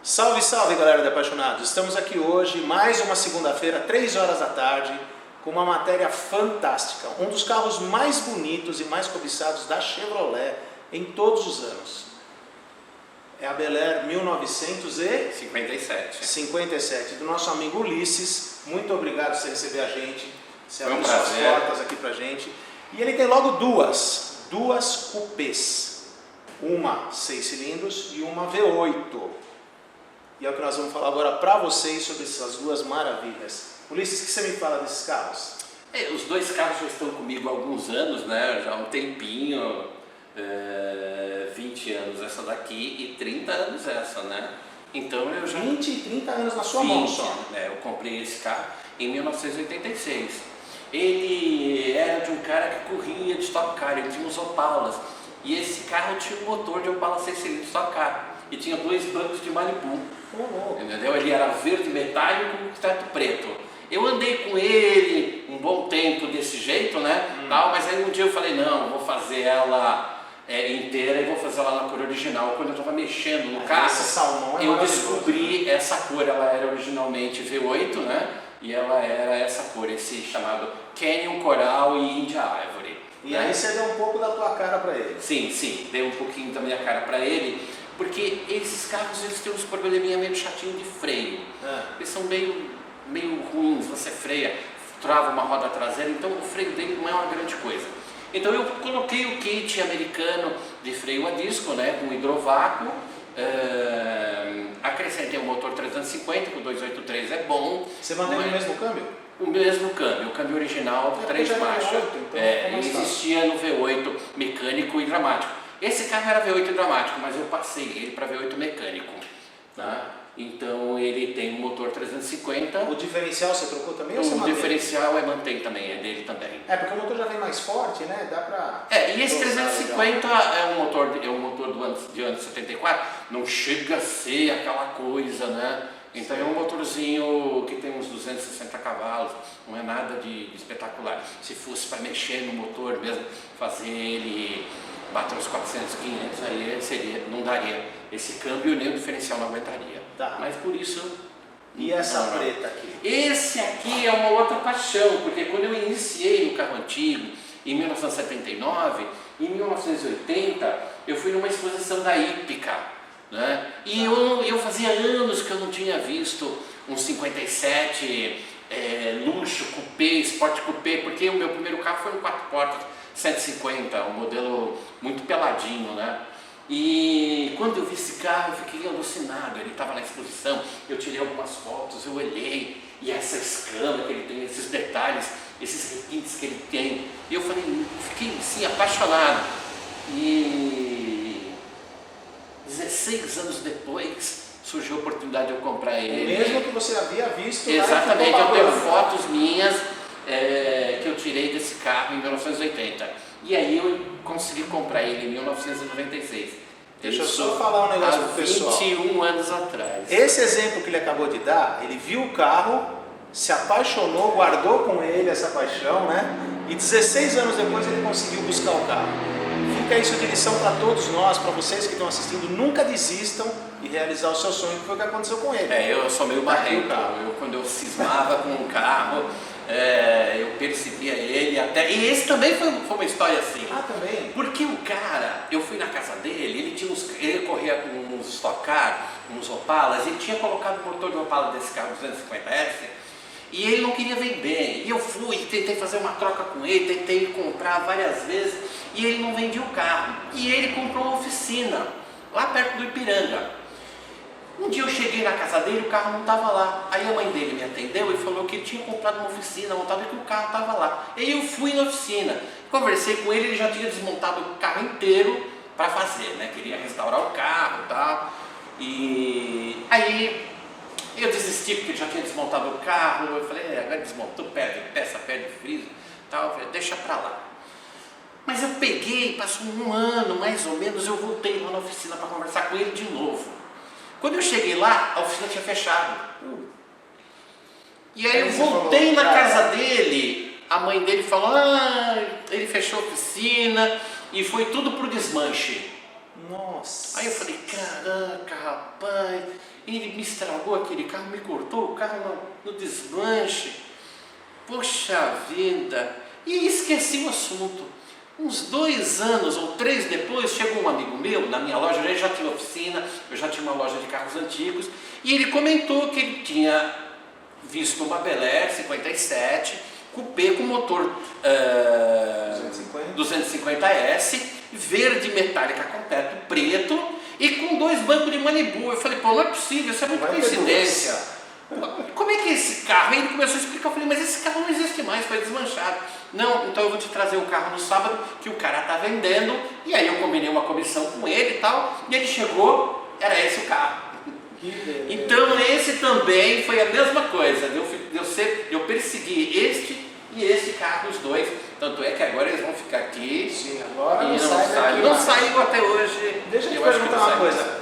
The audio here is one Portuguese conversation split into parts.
Salve, salve, galera de Apaixonados! Estamos aqui hoje, mais uma segunda-feira, 3 horas da tarde, com uma matéria fantástica. Um dos carros mais bonitos e mais cobiçados da Chevrolet em todos os anos. É a Bel Air 1957, do nosso amigo Ulisses. Muito obrigado por você receber a gente, você abriu suas portas aqui pra gente. E ele tem logo duas cupês. Uma 6 cilindros e uma V8. E é o que nós vamos falar agora para vocês sobre essas duas maravilhas. Ulisses, o que você me fala desses carros? Os dois carros já estão comigo há alguns anos, né? Já há um tempinho, 20 anos essa daqui e 30 anos essa, né? Então eu já... 20 e 30 anos na sua mão só. Né? Eu comprei esse carro em 1986. Ele era de um cara que corria de Stock Car, ele tinha uns Opalas. E esse carro tinha um motor de Opala 6 cilindros Stock Car. E tinha 2 bancos de Malibu. Entendeu? Ele era verde metálico com teto preto. Eu andei com ele um bom tempo desse jeito, né? Tal, mas aí um dia eu falei, não, vou fazer ela inteira e vou fazer ela na cor original. Quando eu estava mexendo no carro, eu descobri essa cor. Ela era originalmente V8, né? E ela era essa cor, esse chamado Canyon Coral e India Ivory. E aí você deu um pouco da tua cara para ele? Sim, dei um pouquinho da minha cara para ele. Porque esses carros eles têm uns probleminha meio chatinho de freio. Eles são meio ruins, você freia, trava uma roda traseira, então o freio dele não é uma grande coisa. Então eu coloquei o kit americano de freio a disco, né, com hidrovácuo, acrescentei um motor 350, com 283 é bom. Você manteve o mesmo câmbio? O mesmo câmbio, o câmbio original 3 marchas. Ele existia no V8 mecânico e dramático. Esse carro era V8 dramático, mas eu passei ele para V8 mecânico. Tá? Então ele tem um motor 350. O diferencial você trocou também? O diferencial mantém também, é dele também. Porque o motor já vem mais forte, né? Dá pra... E esse 350 é um motor de ano 74, não chega a ser aquela coisa, né? Então é um motorzinho que tem uns 260 cavalos, não é nada de espetacular. Se fosse para mexer no motor mesmo, fazer ele bater uns 400, 500, aí não daria. Esse câmbio nem o diferencial não aguentaria. Tá. Mas por isso... E essa preta aqui? Esse aqui é uma outra paixão, porque quando eu iniciei no carro antigo, em 1979, em 1980, eu fui numa exposição da Hípica, né? E eu fazia anos que eu não tinha visto um 57 luxo, coupé, sport coupé, porque o meu primeiro carro foi um 4 portas, 150, um modelo muito peladinho, né? E quando eu vi esse carro, eu fiquei alucinado. Ele estava na exposição, eu tirei algumas fotos, eu olhei, e essa escama que ele tem, esses detalhes, esses requintes que ele tem, e eu fiquei assim, apaixonado. E 16 anos depois, surgiu a oportunidade de eu comprar ele. Mesmo que você havia visto... Exatamente, eu tenho fotos minhas que eu tirei desse carro em 1980. E aí eu consegui comprar ele em 1996. Deixa eu só falar um negócio pro pessoal. 21 anos atrás. Esse exemplo que ele acabou de dar, ele viu o carro, se apaixonou, guardou com ele essa paixão, né? E 16 anos depois ele conseguiu buscar o carro. Fica isso de lição para todos nós, para vocês que estão assistindo, nunca desistam de realizar o seu sonho, que foi o que aconteceu com ele. Eu sou meio barrento. Quando eu cismava com um carro, eu percebia ele até... E esse também foi uma história assim. Também? Porque o cara, eu fui na casa dele, ele corria com uns Stock Car, uns Opalas, ele tinha colocado o motor de Opala desse carro 250S, e ele não queria vender. E eu fui, tentei fazer uma troca com ele, tentei comprar várias vezes, e ele não vendia o carro. E ele comprou uma oficina, lá perto do Ipiranga. Um dia eu cheguei na casa dele, o carro não estava lá. Aí a mãe dele me atendeu e falou que ele tinha comprado uma oficina montada e que o carro estava lá. Aí eu fui na oficina, conversei com ele, ele já tinha desmontado o carro inteiro para fazer, né? Queria restaurar o carro e tal. E aí eu desisti porque ele já tinha desmontado o carro. Eu falei, agora desmontou, perde peça, perde freezer e tal. Eu falei, deixa para lá. Mas eu peguei, passou um ano mais ou menos, eu voltei lá na oficina para conversar com ele de novo. Quando eu cheguei lá, a oficina tinha fechado. E aí eu voltei na casa dele, a mãe dele falou, ele fechou a oficina e foi tudo pro desmanche. Nossa. Aí eu falei, caraca, rapaz, ele me estragou aquele carro, me cortou o carro no desmanche. Poxa vida. E esqueci o assunto. Uns 2 anos ou 3 depois, chegou um amigo meu na minha loja, ele já tinha oficina, eu já tinha uma loja de carros antigos, e ele comentou que ele tinha visto uma Bel Air 57, coupé com motor 250S, verde metálica completo, preto, e com 2 bancos de Malibu. Eu falei, pô, não é possível, isso é muita coincidência. Como é que é esse carro? Aí ele começou a explicar, eu falei, mas esse carro não existe mais, foi desmanchado. Não, então eu vou te trazer o carro no sábado, que o cara tá vendendo, e aí eu combinei uma comissão com ele e tal, e ele chegou, era esse o carro. Então esse também foi a mesma coisa, eu persegui este e esse carro, os dois, tanto é que agora eles vão ficar aqui. Sim, agora e não saiu até hoje. Deixa eu te perguntar uma coisa,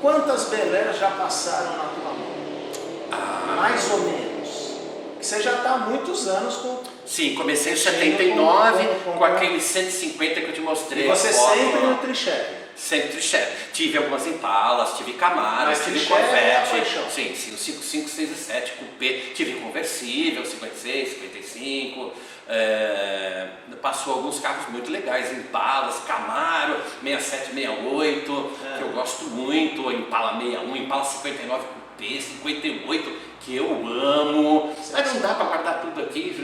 quantas Bel Air já passaram na tua mão? Mais ou menos. Você já está há muitos anos com... Sim, comecei em 79 com aquele 150 que eu te mostrei. E você sempre no Tricheve? Sempre Tricheve. Tive algumas Impalas, tive Camaros, tive Corvette. Sim, o 55, 6 e 7 coupé. Tive conversível, 56, 55. Passou alguns carros muito legais, Impalas, Camaro, 67, 68, que eu gosto muito, Impala 61, Impala 59 coupé, 58, que eu amo. Mas não dá para guardar tudo aqui,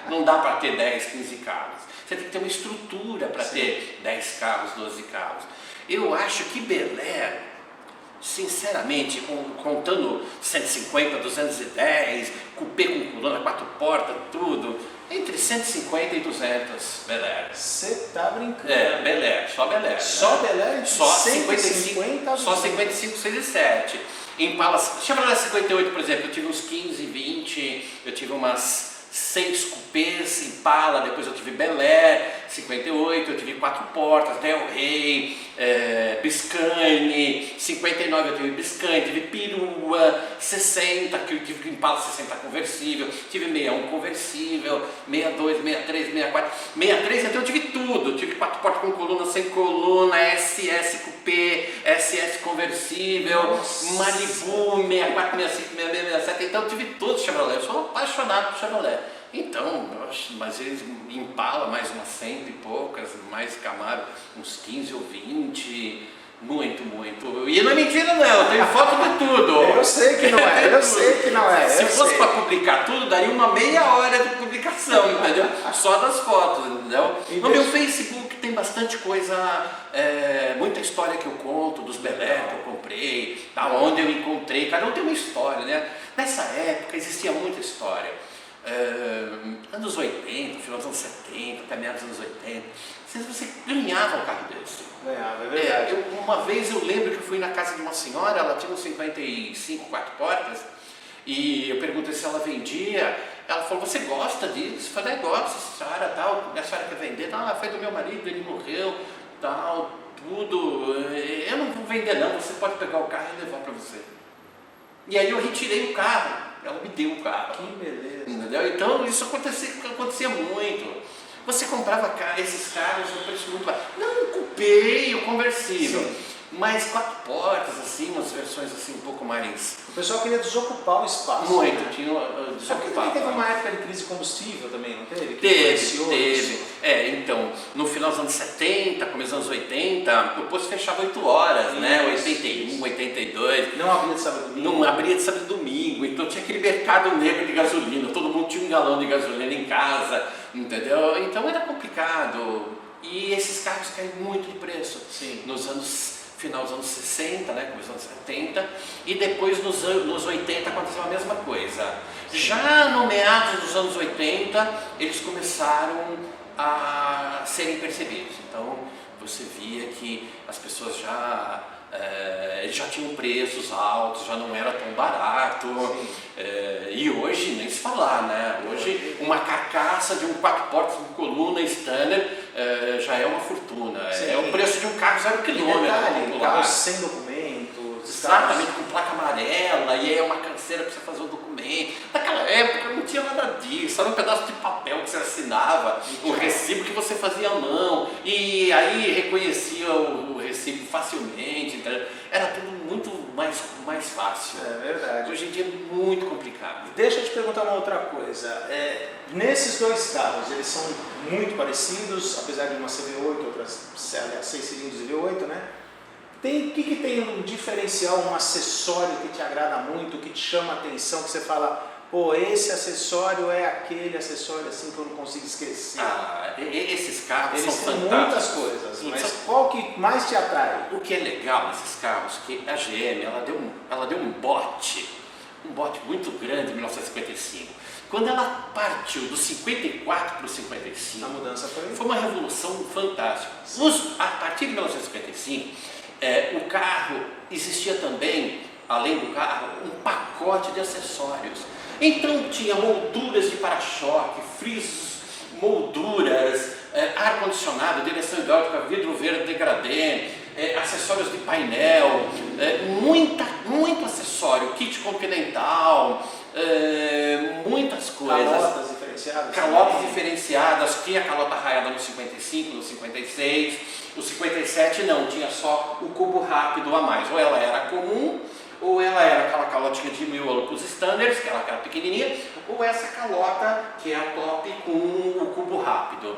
não dá para ter 10, 15 carros. Você tem que ter uma estrutura para ter 10 carros, 12 carros. Eu acho que Bel Air, sinceramente, contando 150, 210, coupé com coluna, 4 portas, tudo, entre 150 e 200 Bel Air. Você tá brincando? Bel Air, só Bel Air. Só né? Bel Air? Só 150, só 55, 6 e 7. Impalas, Chevrolet 58, por exemplo, eu tive uns 15, 20, eu tive umas 6 cupês Impala, depois eu tive Bel Air 58, eu tive 4 portas, Del Rey, Biscayne, 59 eu tive Biscayne, tive Perua, 60, que eu tive Impala 60 conversível, tive 61 conversível, 62, 63, 64, 63, então eu tive tudo, tive 4 portas com coluna, sem coluna, SS coupé, SS conversível, Nossa. Malibu, 64, 65, 66, 67, então eu tive tudo Chevrolet, eu sou apaixonado por Chevrolet. Então, mas eles Impala mais umas 100 e poucas, mais Camaro uns 15 ou 20, muito. E não é mentira não, eu tenho foto de tudo. Eu sei que não é, eu sei que não é. Se fosse para publicar tudo, daria uma meia hora de publicação, entendeu? Só das fotos, entendeu? No meu Facebook tem bastante coisa, muita história que eu conto, dos Bel Air que eu comprei, da onde eu encontrei, cada um tem uma história, né? Nessa época existia muita história. Anos 80, final dos anos 70, até meados dos anos 80, você ganhava um carro desse. Ganhava, é verdade. Uma vez eu lembro que eu fui na casa de uma senhora, ela tinha uns 55, 4 portas, e eu perguntei se ela vendia. Ela falou, você gosta disso? Eu falei, gosto, senhora, tal, minha senhora quer vender, não, foi do meu marido, ele morreu, tal, tudo, eu não vou vender não, você pode pegar o carro e levar para você. E aí eu retirei o carro. Ela me deu o carro. Que beleza. Entendeu? Então isso acontecia muito. Você comprava esses carros no preço muito baixo. Não o coupé, o conversível. Sim. Mas 4 portas, assim, umas versões assim um pouco mais... O pessoal queria desocupar o espaço. Muito, né? tinha desocupado. Teve uma época de crise de combustível também, não teve? Teve. Então, no final dos anos 70, começo dos anos 80, o posto fechava 8 horas, né? 81, 82. Não abria de sábado e domingo? Não abria de sábado e domingo, então tinha aquele mercado negro de gasolina, todo mundo tinha um galão de gasolina em casa, entendeu? Então era complicado. E esses carros caíram muito de preço. Sim. Final dos anos 60, né, começo dos anos 70, e depois nos 80 aconteceu a mesma coisa. Já no meados dos anos 80, eles começaram a serem percebidos. Então, você via que as pessoas já tinham preços altos, já não era tão barato. E hoje, nem se falar, né? Hoje, uma carcaça de um 4 portas com coluna standard já é uma fortuna. Sim. É o preço de um carro 0 km. Carro sem documento. Exatamente, com placa amarela, e aí é uma canseira para você fazer o documento. Naquela época não tinha nada disso, era um pedaço de papel que você assinava, um recibo que você fazia à mão. E aí reconhecia o recibo facilmente, então era tudo muito mais fácil. É verdade. Hoje em dia é muito complicado. Deixa eu te perguntar uma outra coisa. Nesses dois carros, eles são muito parecidos, apesar de uma ser V8, outra 6 cilindros e V8, né? O que tem um diferencial, um acessório que te agrada muito, que te chama a atenção, que você fala, pô, esse acessório é aquele acessório assim que eu não consigo esquecer? Esses carros Eles são têm fantásticos. muitas coisas, mas qual que mais te atrai? O que é legal nesses carros, que a GM ela deu um bote muito grande em 1955. Quando ela partiu do 54 para o 55, A mudança foi uma revolução fantástica. A partir de 1955, o carro existia também, além do carro, um pacote de acessórios. Então tinha molduras de para-choque, frisos, molduras, ar-condicionado, direção hidráulica, vidro verde degradê, acessórios de painel, muito acessório, kit continental, muitas coisas. Calotas diferenciadas? Calotas diferenciadas, tinha calota raiada no 55, no 56, no 57 não, tinha só o cubo rápido a mais, ou ela era comum, ou ela era aquela calotinha de 1000 Olympus Standards, que era pequenininha, ou essa calota que é a top com o cubo rápido.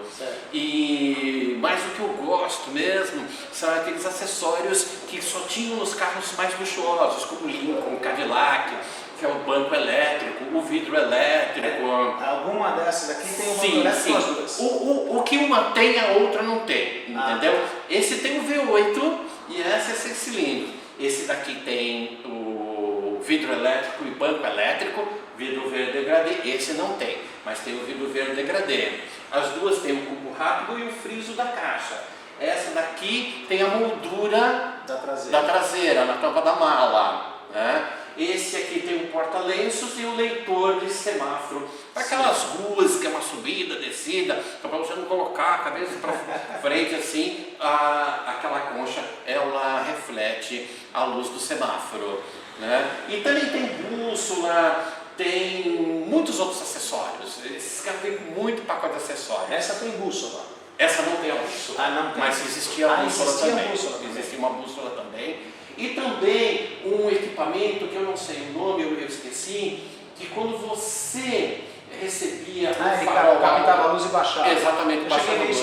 Mas o que eu gosto mesmo são aqueles acessórios que só tinham nos carros mais luxuosos, como o Lincoln, o Cadillac, que é o banco elétrico, o vidro elétrico. Alguma dessas aqui tem uma elétrico as duas? O que uma tem, a outra não tem, entendeu? Esse tem o V8 e essa é 6 cilindros. Esse daqui tem o vidro elétrico e banco elétrico, vidro verde degradê. Esse não tem, mas tem o vidro verde degradê. As duas têm o cubo rápido e o friso da caixa. Essa daqui tem a moldura da traseira na tampa da mala, né? Esse aqui tem o porta-lenços e o leitor de semáforo. Para aquelas ruas que é uma subida, descida, para você não colocar a cabeça para frente assim, aquela concha ela reflete a luz do semáforo, né? E também tem bússola, tem muitos outros acessórios. Esses carros têm muito pacote de acessórios. Essa tem bússola? Essa não tem a bússola, não tem. mas existia a bússola também. Existia uma bússola também. E também um equipamento que eu não sei o nome, eu esqueci, que quando você recebia ele captava a luz e baixava. Exatamente, baixava a luz.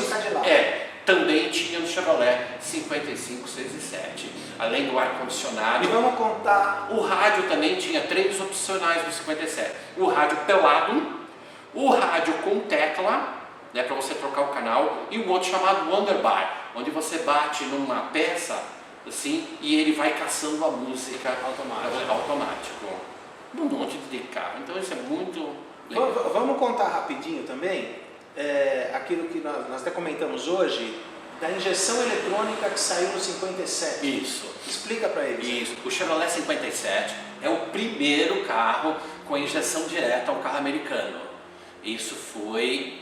Também tinha no Chevrolet 55, 6 e 7, além do ar-condicionado. E vamos contar. O rádio também tinha 3 opcionais no 57. O rádio pelado, o rádio com tecla, né, para você trocar o canal, e um outro chamado Wonderbar, onde você bate numa peça assim, e ele vai caçando a música automático. Um monte de carro. Então isso é muito legal. Vamos contar rapidinho também aquilo que nós até comentamos hoje, da injeção eletrônica que saiu no 57. Isso. Explica para eles. Isso. O Chevrolet 57 é o primeiro carro com injeção direta, um carro americano. Isso foi,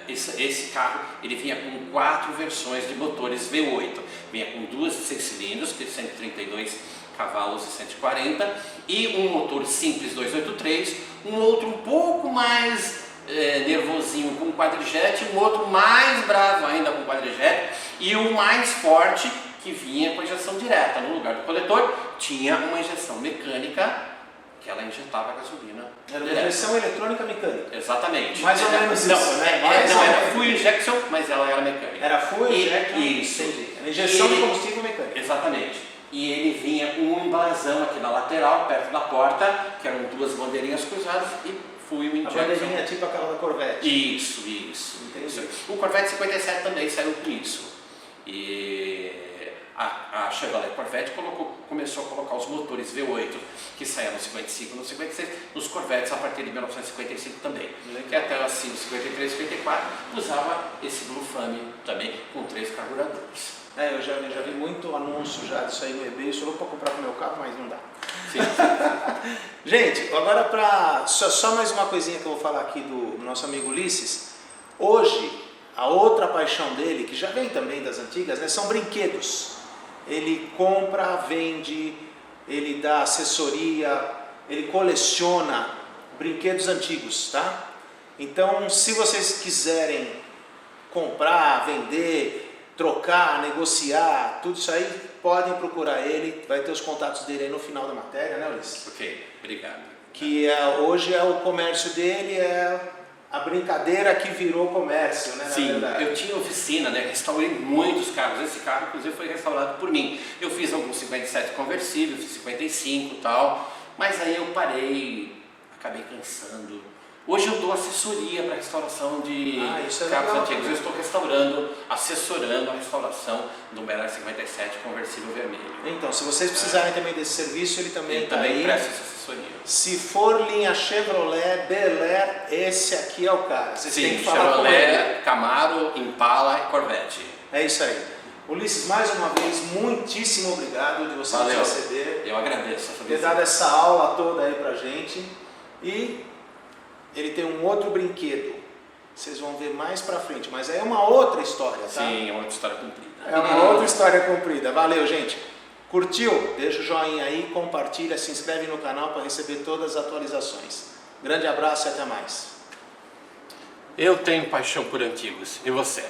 esse carro, ele vinha com 4 versões de motores V8, vinha com 2 de 6 cilindros, que é 132 cavalos e 140, e um motor simples 283, um outro um pouco mais nervosinho com quadrijet, um outro mais bravo ainda com quadrijet, e o mais forte que vinha com injeção direta. No lugar do coletor tinha uma injeção mecânica, que ela injetava gasolina. Era uma injeção eletrônica mecânica. Exatamente. Mais ou menos isso, né? Não, era full injection, mas ela era mecânica. Era full injection? Isso. Entendi. Era injeção de combustível mecânico. Exatamente. E ele vinha com um embrasão aqui na lateral, perto da porta, que eram 2 bandeirinhas cruzadas e full injection. A bandeirinha tipo aquela da Corvette. Isso. Entendi. O Corvette 57 também saiu com isso. E a Chevrolet Corvette começou a colocar os motores V8 que saíam no 55 e no 56 nos Corvettes a partir de 1955 também. Que até assim, no 53 e 54 usava esse Blue Flame também com 3 carburadores. Eu já vi muito anúncio já disso aí no eBay. Eu sou louco para comprar pro meu carro, mas não dá. Sim. Gente, agora só mais uma coisinha que eu vou falar aqui do nosso amigo Ulisses. Hoje, a outra paixão dele, que já vem também das antigas, né, são brinquedos. Ele compra, vende, ele dá assessoria, ele coleciona brinquedos antigos, tá? Então, se vocês quiserem comprar, vender, trocar, negociar, tudo isso aí, podem procurar ele, vai ter os contatos dele aí no final da matéria, né, Ulisses? Ok, obrigado. Que hoje é o comércio dele, é a brincadeira que virou comércio, né? Sim, na verdade. eu tinha oficina, né? Restaurei muitos carros. Esse carro, inclusive, foi restaurado por mim. Eu fiz alguns 57 conversíveis, fiz 55 e tal, mas aí eu parei, acabei cansando. Hoje eu dou assessoria para restauração de carros antigos. Eu estou restaurando, assessorando a restauração do Bel Air 57 conversível vermelho. Então, se vocês precisarem também desse serviço, ele também está aí. Presta essa assessoria. Se for linha Chevrolet, Bel Air, esse aqui é o cara. Vocês têm que falar com Chevrolet, ele. Camaro, Impala e Corvette. É isso aí. Ulisses, mais uma vez, muitíssimo obrigado de você nos receber. Eu agradeço. Ter dado essa aula toda aí pra gente. E ele tem um outro brinquedo. Vocês vão ver mais pra frente, mas aí é uma outra história, tá? Sim, é uma outra história comprida. É uma outra história comprida. Valeu, gente. Curtiu? Deixa o joinha aí, compartilha, se inscreve no canal para receber todas as atualizações. Grande abraço e até mais. Eu tenho paixão por antigos. E você?